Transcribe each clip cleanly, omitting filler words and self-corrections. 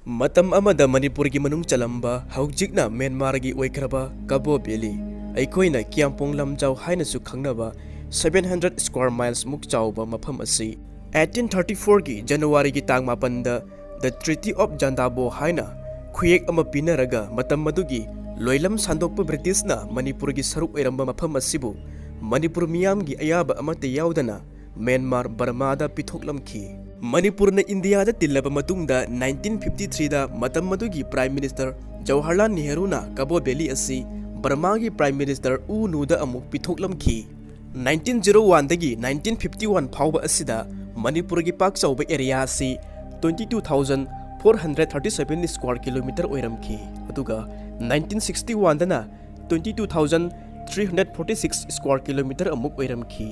Matam amada Manipur gi manung chalamba haujikna Myanmar gi oikraba Cabo Valley aikoina Kiampong lamjau haina su khangnaba 700 square miles muk chauba mafam asi 1834 gi January gi tang mapanda the Treaty of Jandabo haina khuyek ama pinaraga matam madugi loilam sandokpa British na Manipur gi saruk oiramba mafam asibu Manipur miyam gi ayaba amate yaudana Myanmar Burmada pithoklamki Manipur na India da tillaba matungda 1953 da matam madugi Prime Minister Jawaharlal Nehru na Cabo Valley asi Burma gi Prime Minister U Nu da amuk pithoklamki 1901 dagi 1951 phawba asida Manipur gi pak chauba area asi 22,437 square kilometer oiramki aduga 1961 dana 22,346 square kilometer amuk oiramki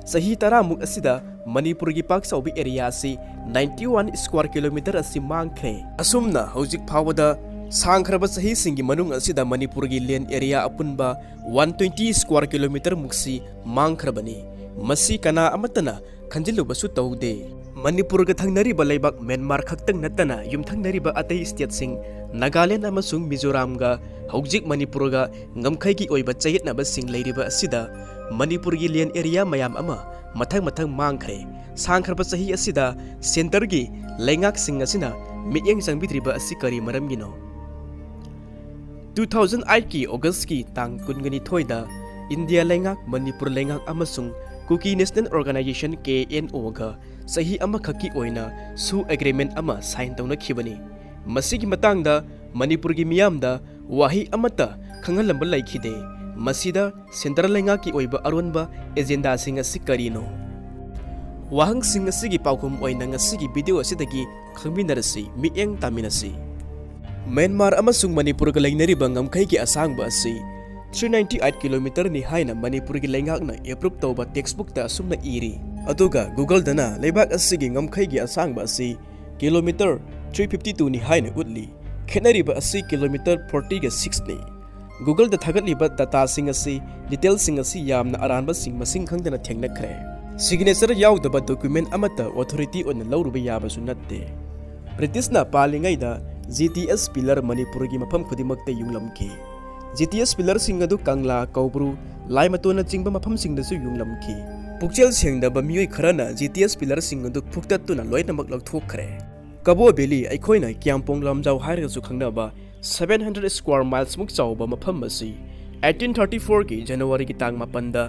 Sahi tara muk asida Manipur gi pak chaubi area asi 91 square kilometer asi mangkhre asumna hojik phawada sangkhraba sahi singi manung asida Manipur gi land area apunba 120 square kilometer muksi mangkhrabani masi kana amatana khanjilubasu taude Manipur ga thangnariba leibak Myanmar khaktang natana yumthangnariba atei state sing Nagaland amasung Mizoram ga hojik Manipur ga ngamkhai gi oiba chayetnaba sing leiriba asida Manipur gi land area mayam ama mathang mangkhre sangkhraba sahi asida center gi lengak sing asina mityeng sangbidriba asi kari maramgino 2008 ki August ki tang kungani thoida India lengak Manipur lengak amasung KUKI National Organization KNO ga sahi ama khaki oina SOO agreement ama sign tawna khibani masigi matangda Manipur gi miyamda wahi amata khangalamba laikhide masida central lengak ki oiba aronba agenda singa sikarino wahang singa sigi paukum oina ngasigi video asidagi khangminarasi mieng taminasi Myanmar amasung Manipur ga lainariba ngamkhai gi asangba asi 398 km ni haina Manipur gi lengak na approve tawba textbook ta sumna iri aduga Google dana leibak asigi ngamkhai gi asangba asi kilometer 352 ni haina utli khenariba asi kilometer 40 ga 6 ni Google da thagatliba data sing asi details sing asi yamna aranba sing masing khangdana thengnakhre signature yaudaba document amata authority on lawruba yaba sunatte British na palingai da GTS pillar Manipur gi mafam khudimakta yunglamki GTS pillar sing adu Kangla Kaubru Laimatona chingba mafam sing da su yunglamki pukchel sengdaba miyoi kharana GTS pillar sing adu phuktatuna loinamak lakthokkhre Cabo Valley aikoina Kiampong lamjau hairga su khangnaba 700 square miles muk chauba mafam asi 1834 ki January ki tang mapanda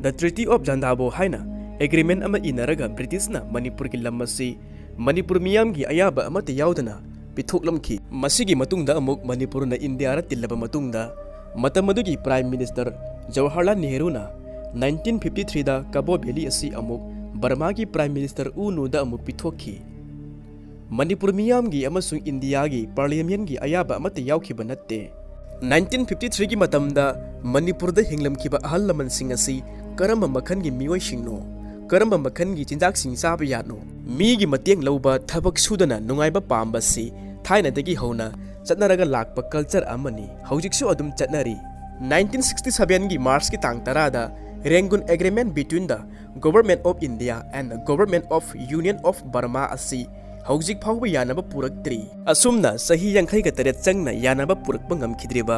the Treaty of Jandabo haina agreement ama inaraga British na Manipur ki lamasi Manipur miyam gi ayaba amate yaudana pithoklamki masigi matungda amuk Manipur na India ra tillaba matungda matamadugi Prime Minister Jawaharlal Nehru na 1953 da Cabo Valley asi amuk Burma gi Prime Minister U Nu da amuk pithokki Manipur miyam gi amasung India gi parliament gi ayaba amate yaukhiba natte 1953 gi matamda Manipur da hinglamkiba ahal laman sing asi karamba makhan gi mioi singno karamba makhan gi chinjak sing saba yano mi gi mateng lauba thabak sudana nungaiba pamba si thaina dagi hona chatnaraga lakpa culture amani hojiksu adum chatnari 1967 gi March ki tang tarada Rangoon agreement between the government of India and the government of Union of Burma asi hojik phawba yanaba puraktri asumna sahi yankhai ga taret changna yanaba purakpa ngamkhidriba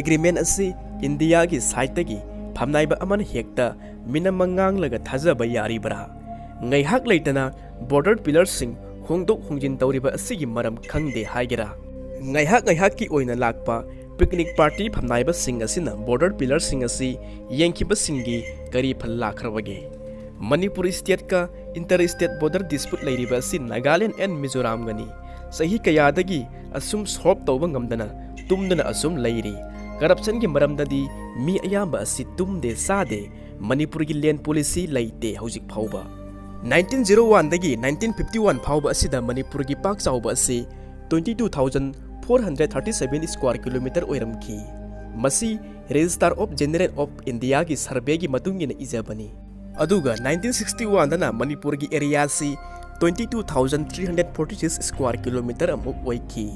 agreement asi India gi side tagi phamnaiba aman hekta minamangang laga thajaba yaribra ngaihak leitana border pillars sing hongdok hongjin tawriba asigi maram khangde haigera ngaihak ki oina lakpa picnic party phamnaiba sing asina border pillars sing asi yengkhiba singi kari phalla khrabage Manipur state ka interstate border dispute leiriba asi Nagaland and Mizoram gani sahi kayadagi asum solve tawba ngamdana tumdana asum leiri corruption gi maramdadi mi ayamba asi tumde sade Manipur gi land policy leite hojik phawba 1901 dagi 1951 phawba asida Manipur gi pak chawba asi 22,437 square kilometer oiramki masi Register of General of India gi survey gi matungina ijabani aduga 1961 dana Manipur gi area si 22,346 square kilometer amuk oiki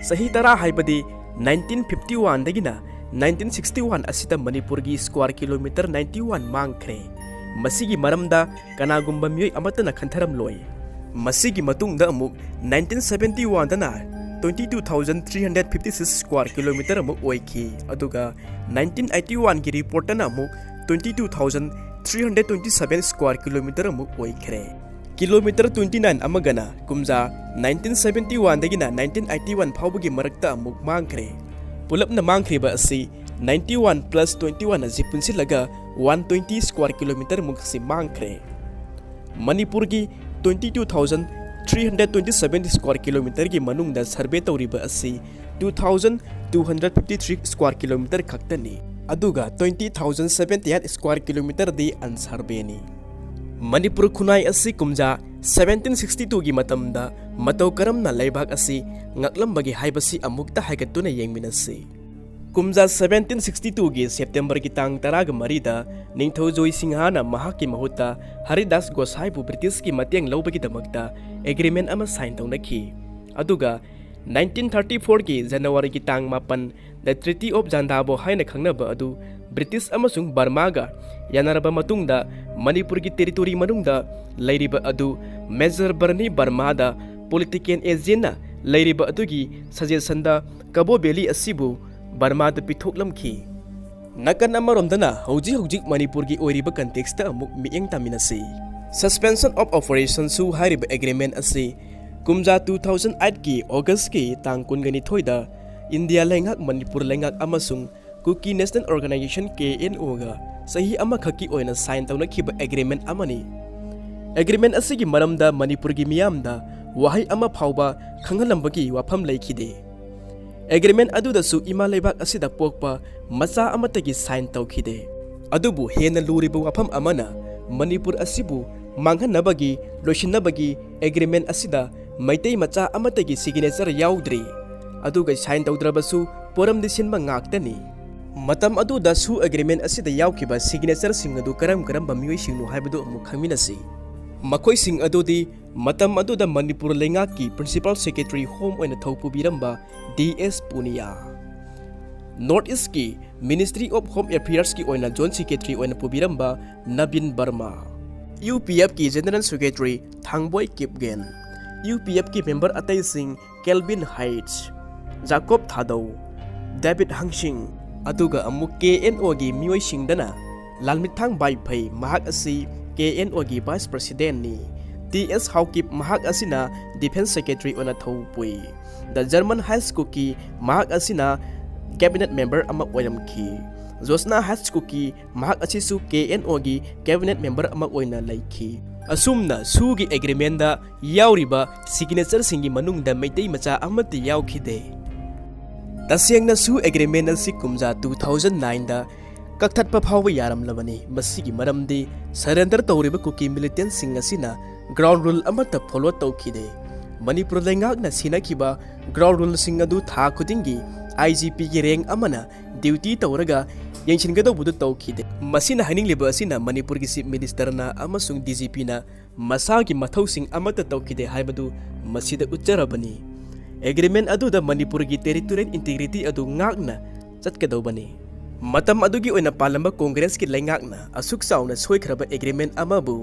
sahi tara haibadi 1951 dagina 1961 asida Manipur gi square kilometer 91 mangkhre masigi maramda kanagumba miyoi amatana khantaram loi masigi matungda amuk 1971 dana 22,356 square kilometer amuk oiki aduga 1981 gi report na amuk 22,327 square kilometer amuk oikre kilometer 29 amagana kumja 1971 dagina 1981 phawbagi marakta amuk mangkre pulapna mangkriba asi 91 plus 21 aji punsilaga 120 square kilometer muk si mangkre Manipur gi 22,327 square kilometer gi manungda survey tawriba asi 2,253 square kilometer khaktani aduga 20,078 square kilometer di unsurvey ni Manipur khunai asi kumja 1762 gi matamda matau karamna laibak asi ngaklambagi haibasi amukta haigatuna yengminasi kumja 1762 gi September gi tang taraga marida ningthau joy singhana mahaki mahuta Haridas Gosai bu British ki matiang lobagi damakta agreement ama sign tawnaki aduga 1934 gi January gi tang mapan the Treaty of Jandabo haina khangnaba adu British amasung Burma ga yanaraba matungda Manipur gi territory manungda lairiba adu Major Barney Burma da political agent lairiba adugi suggestion da Cabo Valley asibu Burma da pithoklamki nakan amaromdana hojik Manipur gi oiriba context ta amuk mieng taminasi suspension of operation su hariba agreement asi kumja 2008 ki August ki tang kungani thoida India lengak Manipur lengak amasung KUKI National Organization KNO ga sahi ama khaki oina sign tawna khiba agreement amani agreement asigi maramda Manipur gi miyamda wahai ama phawba khanghalambagi wafam laikhide agreement aduda su ima leibak asida pokpa macha amatagi sign tawkhide adubu hena luriba wafam amana Manipur asibu manghanabagi loishinabagi agreement asida maitai macha amatagi signature yaudri aduga sign tawdrabasu poram disinba ngaktani matam aduda su agreement asida yaukhiba signature sing adu karam bamioi singnu haibadu amu khangminasi makoi sing adudi matam aduda Manipur lengaki principal secretary home oina thopu biramba DS Punia North East ki Ministry of Home Affairs ki oina joint secretary oina pubiramba Nabin Burma UPF ki general secretary Thangboy Kipgen UPF ki member atai sing Kelvin Heights Jacob Thadau David Hangsing aduga amuk KNO gi mioi singdana Lalmithang Baiphai mahak asi KNO gi vice president ni TS Haukip mahak asina defense secretary ona thopui the German high school ki mahak asina cabinet member ama oiramki Josna high school ki mahak asisu KNO gi cabinet member ama oina laiki asumna sugi agreement da yauriba signature singi manungda maitai macha amati yaukhide tasengna su agreement asi kumja 2009 da kaktatpa phawba yaramlabani masigi maramdi surrender tawriba KUKI militants sing asina ground rule amata follow tawkhide Manipur lengakna sinakhiba ground rule sing adu tha khudingi IGP gi rank amana duty tawraga yengsingadawbudu tawkhide masina haningliba asina Manipur gi chief minister na amasung DGP na masagi mathausing amata tawkhide haibadu masida ucharabani agreement adu da Manipur gi territorial integrity adu ngakna chatkadawbani matam adugi oina palamba congress ki lengakna asuk sauna soikraba agreement amabu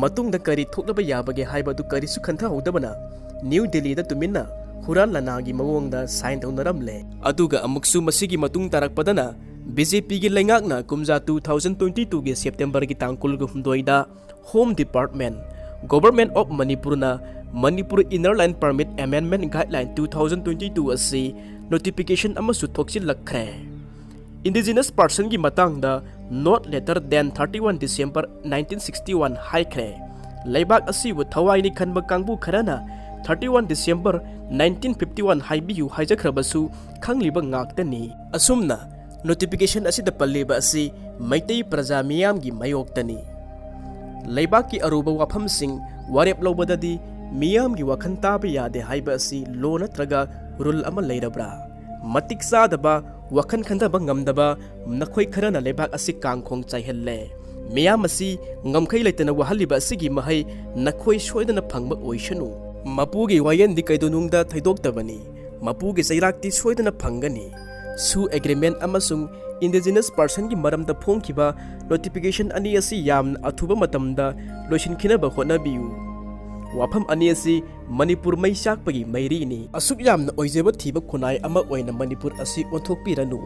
matungda kari thoklaba yabage haibadu kari su khantha hodabana New Delhi da tuminna hural lanagi mawongda sign tawnaramle aduga amuksu masigi matung tarakpadana BJP gi lengakna kumja 2022 gi September gi tangkul gu humdoida Home Department Government of Manipur na Manipur Inner Line Permit Amendment Guideline 2022 asi notification amasu thoksil lakhre Indigenous person ki matang da not later than 31 December 1961 haikre laibak asi bu thawai ni khanba kangbu kharana 31 December 1951 haibiyu haijakhrabasu khangliba ngaktani asumna notification asi da palliba asi maitai praja miyam gi mayoktani laibak ki aruba wafam sing warep lobadadi miyam gi wakhan taba yade haiba asi lo natraga rule ama leirabra matik sadaba wakhan khandaba ngamdaba nakhoi kharana lebak asi kangkhong chaihelle miyam asi ngamkhai leitana wahaliba asigi mahai nakhoi soidana phangba oishanu mapugi wayen di kaidunungda thaidoktabani mapugi chairakti soidana phangani su agreement amasung indigenous person ki maramda phongkiba notification ani asi yam athuba matamda loishin khinaba honabiu Wafam ani asi Manipur mai sakpagi mairi ni asuk yamna oijeba thiba khunai ama oina Manipur asi onthokpiranu